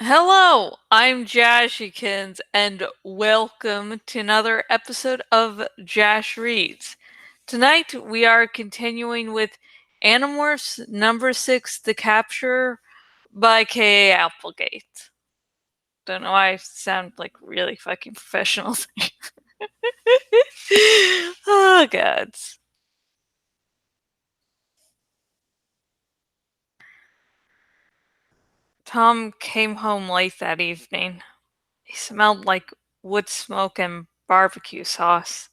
Hello, I'm Jashikins, and welcome to another episode of Jash Reads. Tonight we are continuing with Animorphs number 6, The Capture by K.A. Applegate. Don't know why I sound like really fucking professional. Oh, gods. Tom came home late that evening. He smelled like wood smoke and barbecue sauce.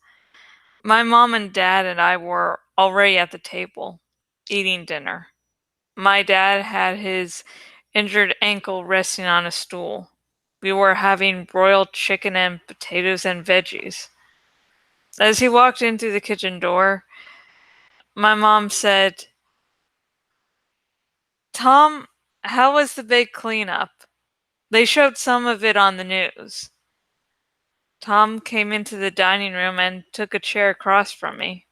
My mom and dad and I were already at the table, eating dinner. My dad had his injured ankle resting on a stool. We were having broiled chicken and potatoes and veggies. As he walked in through the kitchen door, my mom said, "Tom, how was the big cleanup? They showed some of it on the news." Tom came into the dining room and took a chair across from me.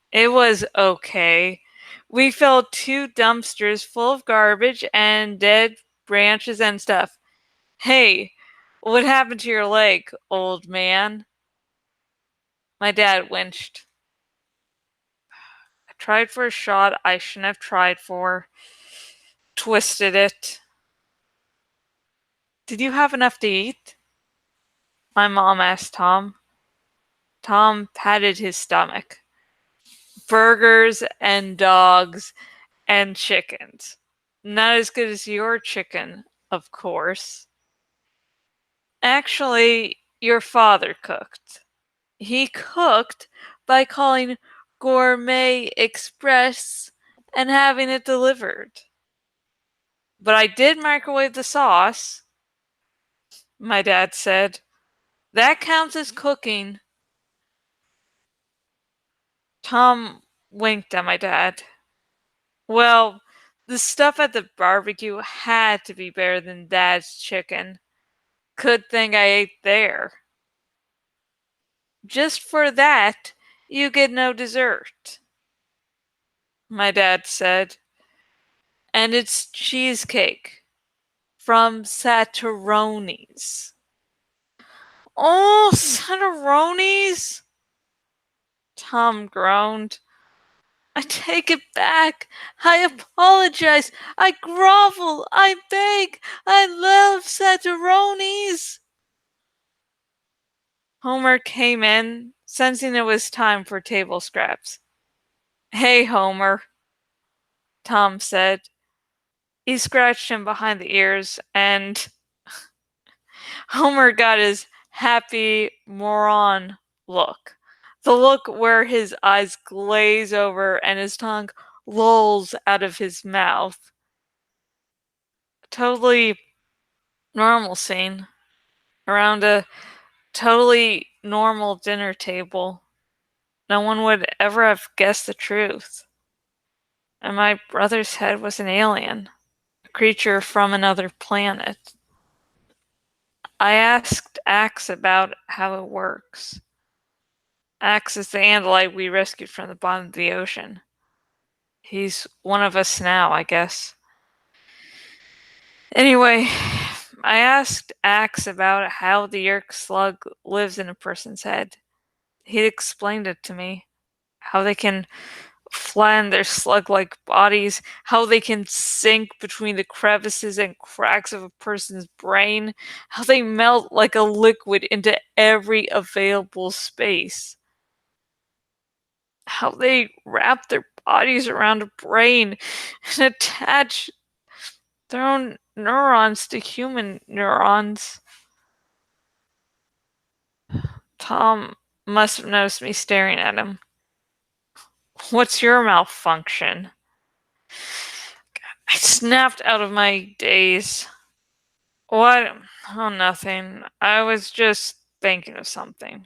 It was okay. We filled two dumpsters full of garbage and dead branches and stuff. Hey, what happened to your leg, old man? My dad winched. I tried for a shot I shouldn't have tried for. Twisted it. Did you have enough to eat? My mom asked Tom. Tom patted his stomach. Burgers and dogs and chickens. Not as good as your chicken, of course. Actually, your father cooked. He cooked by calling Gourmet Express and having it delivered. But I did microwave the sauce, my dad said. That counts as cooking. Tom winked at my dad. Well, the stuff at the barbecue had to be better than Dad's chicken. Good thing I ate there. Just for that, you get no dessert, my dad said. And it's cheesecake from Satteroni's. Oh, Satteroni's? Tom groaned. I take it back. I apologize. I grovel. I beg. I love Satteroni's. Homer came in, sensing it was time for table scraps. Hey, Homer, Tom said. He scratched him behind the ears, and Homer got his happy moron look. The look where his eyes glaze over and his tongue lolls out of his mouth. Totally normal scene around a totally normal dinner table. No one would ever have guessed the truth. And my brother's head was an alien, a creature from another planet. I asked Axe about how it works. Axe is the andalite we rescued from the bottom of the ocean. He's one of us now, I guess. Anyway, I asked Axe about how the Yerk slug lives in a person's head. He explained it to me. How they can flatten their slug-like bodies, how they can sink between the crevices and cracks of a person's brain, how they melt like a liquid into every available space. How they wrap their bodies around a brain and attach their own neurons to human neurons. Tom must have noticed me staring at him. What's your malfunction? I snapped out of my daze. What? Oh, nothing. I was just thinking of something.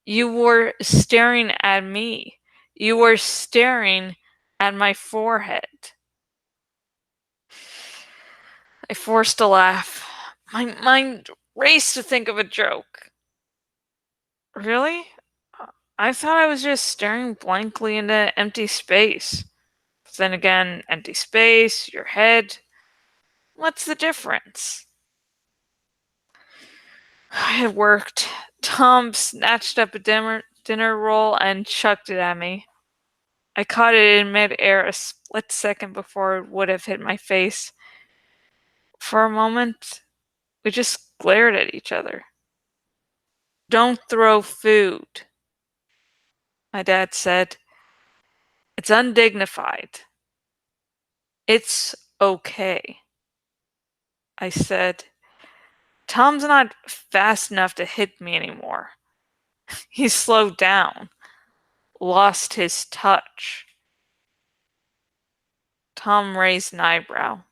You were staring at me. You were staring at my forehead. I forced a laugh. My mind raced to think of a joke. Really? I thought I was just staring blankly into empty space. But then again, empty space, your head. What's the difference? It worked. Tom snatched up a dinner roll and chucked it at me. I caught it in midair a split second before it would have hit my face. For a moment, we just glared at each other. Don't throw food, my dad said. It's undignified. It's okay, I said. Tom's not fast enough to hit me anymore. He slowed down, lost his touch. Tom raised an eyebrow.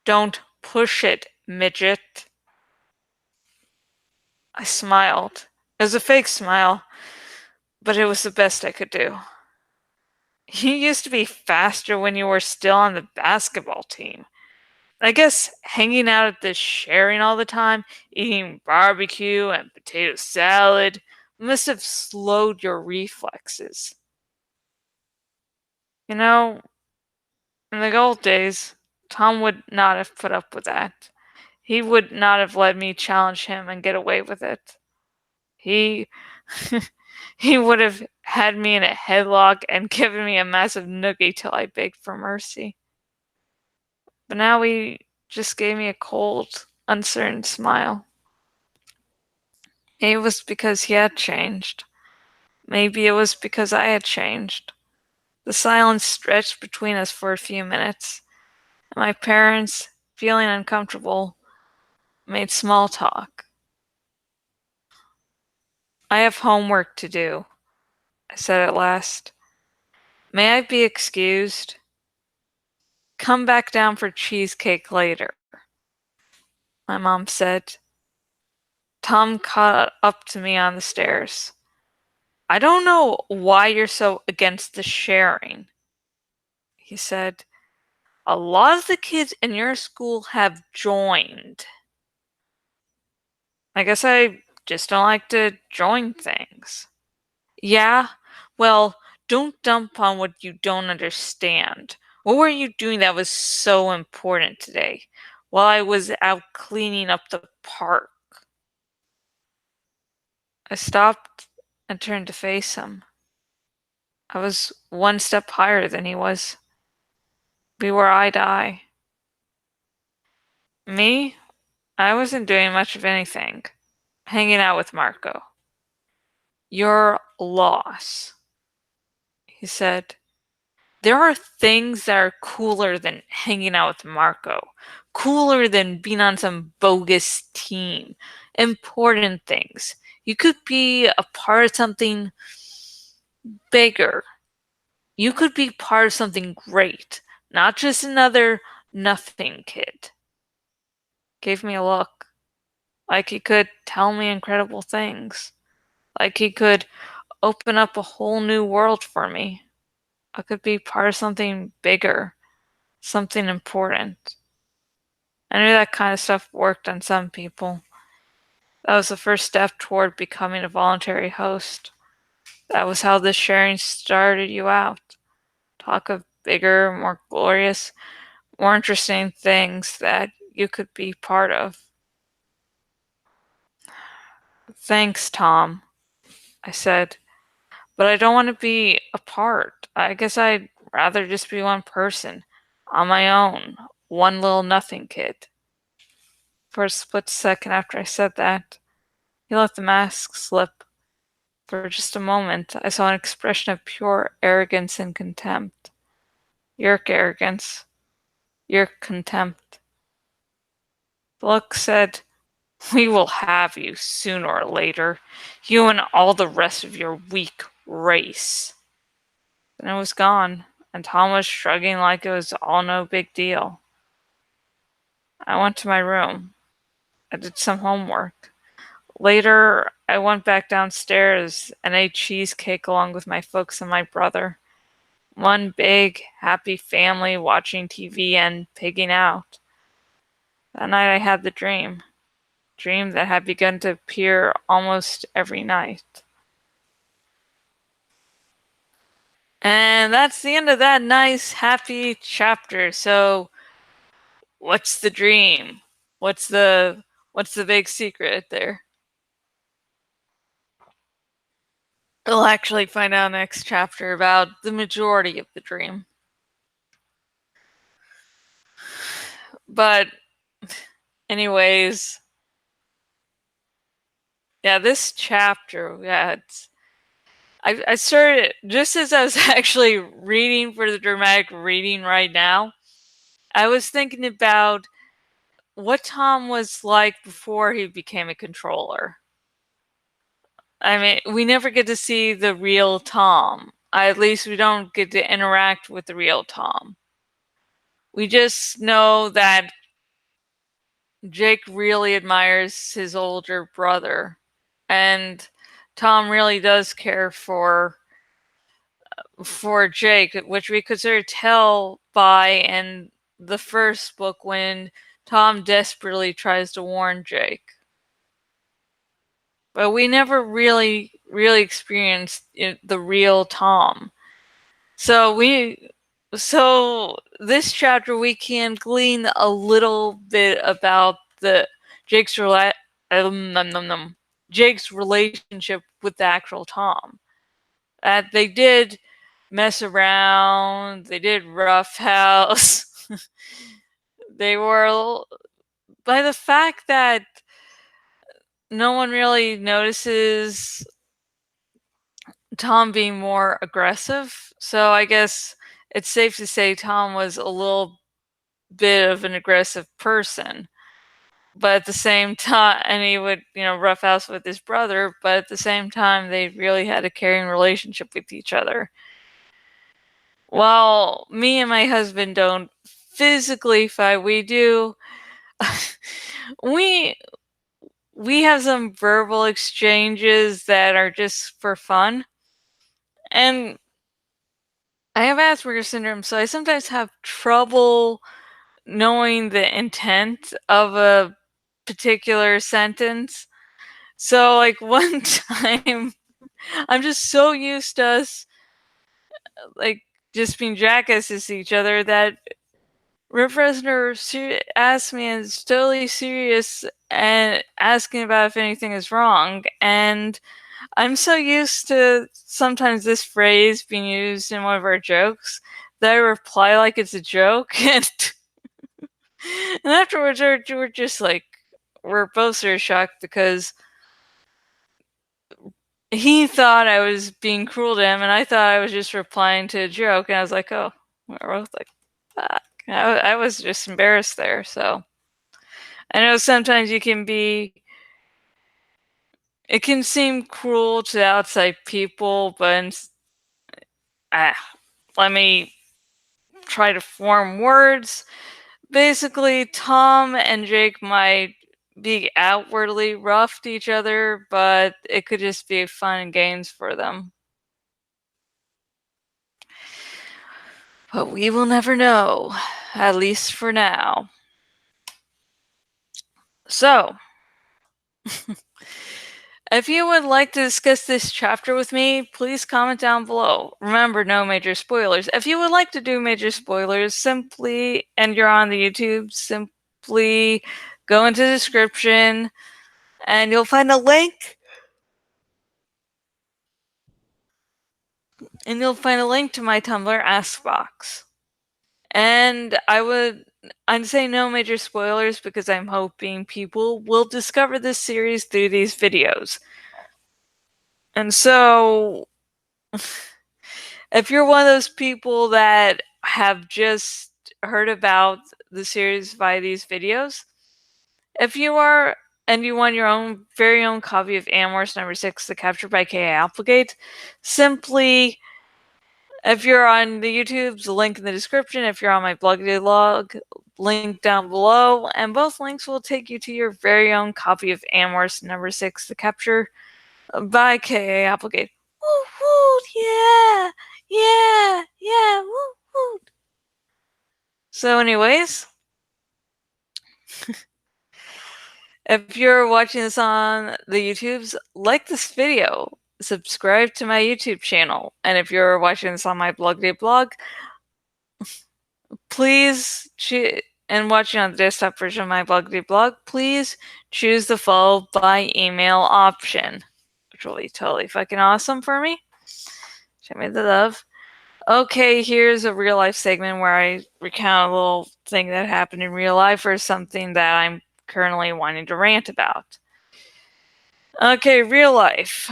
Don't push it, midget. I smiled. It was a fake smile, but it was the best I could do. You used to be faster when you were still on the basketball team. I guess hanging out at the sharing all the time, eating barbecue and potato salad, must have slowed your reflexes. You know, in the old days, Tom would not have put up with that. He would not have let me challenge him and get away with it. He he would have had me in a headlock and given me a massive noogie till I begged for mercy. But now he just gave me a cold, uncertain smile. Maybe it was because he had changed. Maybe it was because I had changed. The silence stretched between us for a few minutes, and my parents, feeling uncomfortable, made small talk. I have homework to do, I said at last. May I be excused? Come back down for cheesecake later, my mom said. Tom caught up to me on the stairs. I don't know why you're so against the sharing, he said. A lot of the kids in your school have joined. I guess I just don't like to join things. Yeah? Well, don't dump on what you don't understand. What were you doing that was so important today while I was out cleaning up the park? I stopped and turned to face him. I was one step higher than he was. We were eye to eye. Me? I wasn't doing much of anything. Hanging out with Marco. Your loss, he said. There are things that are cooler than hanging out with Marco. Cooler than being on some bogus team. Important things. You could be a part of something bigger. You could be part of something great. Not just another nothing kid. Gave me a look. Like he could tell me incredible things. Like he could open up a whole new world for me. I could be part of something bigger, something important. I knew that kind of stuff worked on some people. That was the first step toward becoming a voluntary host. That was how this sharing started you out. Talk of bigger, more glorious, more interesting things that you could be part of. Thanks, Tom, I said. But I don't want to be a part. I guess I'd rather just be one person, on my own, one little nothing kid. For a split second after I said that, he let the mask slip. For just a moment, I saw an expression of pure arrogance and contempt. Your arrogance, your contempt. The look said, we will have you sooner or later, you and all the rest of your weak race. Then it was gone, and Tom was shrugging like it was all no big deal. I went to my room. I did some homework. Later, I went back downstairs and ate cheesecake along with my folks and my brother. One big, happy family watching TV and pigging out. That night I had the dream that had begun to appear almost every night. And that's the end of that nice, happy chapter. So, what's the dream? What's the big secret there? We'll actually find out next chapter about the majority of the dream. But anyways, yeah, this chapter, yeah, I started just as I was actually reading for the dramatic reading right now. I was thinking about what Tom was like before he became a controller. I mean, we never get to see the real Tom. At least we don't get to interact with the real Tom. We just know that Jake really admires his older brother, and Tom really does care for Jake, which we could sort of tell by in the first book when Tom desperately tries to warn Jake. But we never really experienced the real Tom. So this chapter we can glean a little bit about the Jake's Jake's relationship with the actual Tom. That they did mess around, they did roughhouse. They were, by the fact that no one really notices Tom being more aggressive. So I guess it's safe to say Tom was a little bit of an aggressive person. But at the same time, and he would, roughhouse with his brother, but at the same time, they really had a caring relationship with each other. While me and my husband don't physically fight, we do. we we have some verbal exchanges that are just for fun. And I have Asperger's syndrome, so I sometimes have trouble knowing the intent of a particular sentence. So, like, one time, I'm just so used to us, like, just being jackasses to each other that Rip Fresner asked me, and it's totally serious, and asking about if anything is wrong. And I'm so used to sometimes this phrase being used in one of our jokes that I reply like it's a joke. And afterwards, we're just like, we're both sort of shocked because he thought I was being cruel to him, and I thought I was just replying to a joke. And I was like, oh, we're both like, fuck. I was just embarrassed there. So I know sometimes it can seem cruel to outside people, but let me try to form words. Basically, Tom and Jake might be outwardly rough to each other, but it could just be fun and games for them. But we will never know, at least for now. So, if you would like to discuss this chapter with me, please comment down below. Remember, no major spoilers. If you would like to do major spoilers, and you're on the YouTube, simply go into the description and you'll find a link. And you'll find a link to my Tumblr Ask Box. And I'd say no major spoilers because I'm hoping people will discover this series through these videos. And so, if you're one of those people that have just heard about the series via these videos, if you are and you want your very own copy of Animorphs number 6, The Capture by K.A. Applegate, simply, if you're on the YouTube's link in the description, if you're on my blog, link down below, and both links will take you to your very own copy of Animorphs number 6, The Capture by K.A. Applegate. Woo woo, yeah, yeah, woo woo. So anyways, if you're watching this on the YouTubes, like this video, subscribe to my YouTube channel, and if you're watching this on my blog, please and watching on the desktop version of my blog, please choose the follow by email option, which will be totally fucking awesome for me. Show me the love. Okay, here's a real life segment where I recount a little thing that happened in real life or something that I'm currently wanting to rant about. Okay, real life.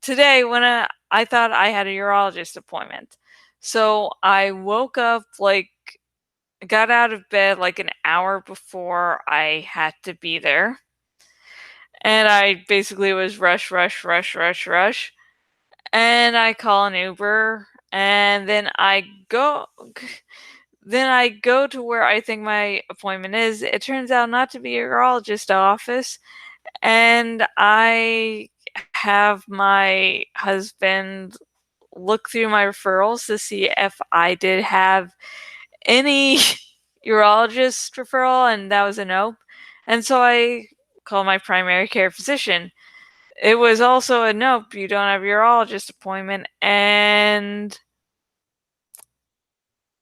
Today, when I thought I had a urologist appointment, so I woke up got out of bed like an hour before I had to be there. And I basically was rush. And I call an Uber and then I go to where I think my appointment is. It turns out not to be a urologist office, and I have my husband look through my referrals to see if I did have any urologist referral, and that was a nope. And so I called my primary care physician. It was also a nope, you don't have a urologist appointment, and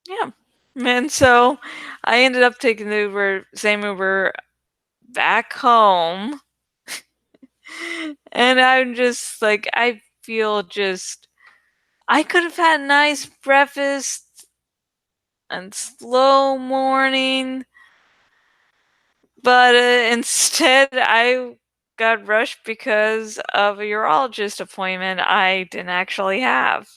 yeah. And so I ended up taking the same Uber back home. And I'm just like, I feel just, I could have had a nice breakfast and slow morning, but instead I got rushed because of a urologist appointment I didn't actually have.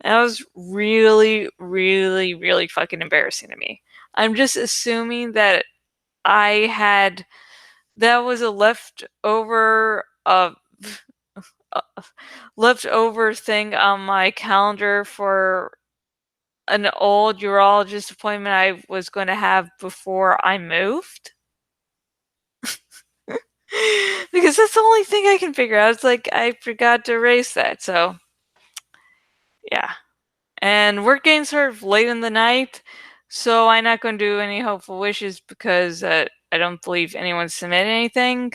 That was really, really, really fucking embarrassing to me. I'm just assuming that that was a leftover thing on my calendar for an old urologist appointment I was going to have before I moved. Because that's the only thing I can figure out. It's like I forgot to erase that. So, yeah. And we're getting sort of late in the night, so I'm not going to do any hopeful wishes because I don't believe anyone submitted anything.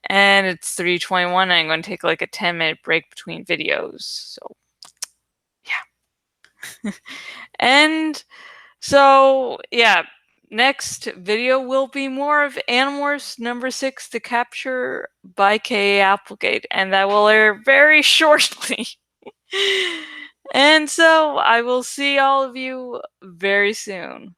And it's 3:21. I'm going to take like a 10-minute break between videos. So, yeah. And so, yeah. Next video will be more of Animorphs number 6, The Capture by K. Applegate, and that will air very shortly. And so I will see all of you very soon.